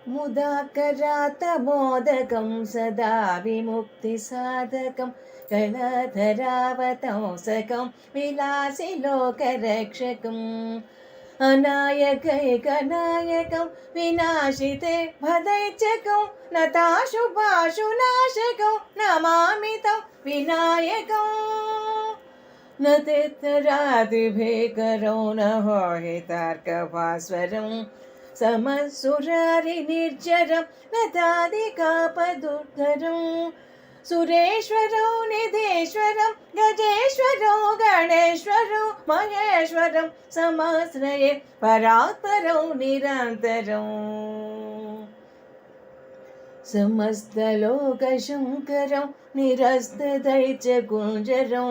मुदाकरातमोदकं सदा विमुक्तिसाधकं कलाधरावतंसकं विलासिलोकरक्षकम् अनायकैकनायकं विनाशिते भदैत्यकं नताशुभाशुनाशकं नमामि तं विनायकम् न तित्तरादिभेकरो न होहितार्कभास्वरं समसुरारिनिर्जरं न दादिकापदुर्धरं सुरेश्वरो निधीश्वरं गजेश्वरो गणेश्वरो महेश्वरं समाश्रये परात्परौ निरन्तरम् समस्तलोकशङ्करं निरस्तदैत्यकुञ्जरं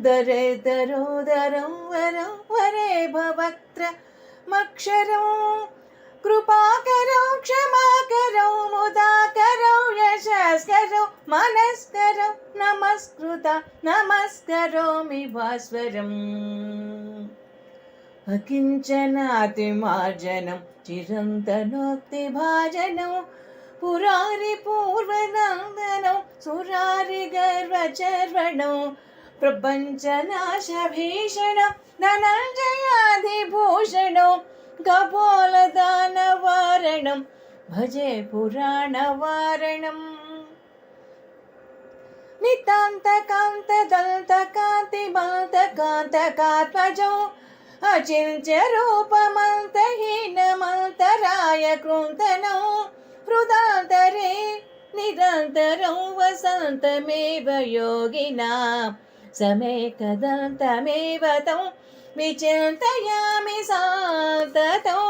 दरेतरोदरं वरं वरे भवक्त्रमक्षरं कृपाकरौ क्षमाकरौ मुदाकरौ यशस्करौ मनस्करौ नमस्करोमि भास्वरम् अकिञ्चनातिमार्जनं चिरन्तनोक्तिभाजनं पुरारिपूर्वनन्दनं सुरारिगर्वचर्वणं प्रपञ्चनाशभीषणं धनञ्जयाधिभूषणं कपोलदानवारणं भजे पुराणवारणम् नितान्तकान्तदन्तकान्तिमन्तकान्तकात्मजौ अचिन्त्यरूपमन्तहीनमन्तराय कृन्तनौ हृदान्तरे निरन्तरं वसन्तमेव योगिनां समेकदन्तमेव तं विचिन्तयामि सान्ततम्।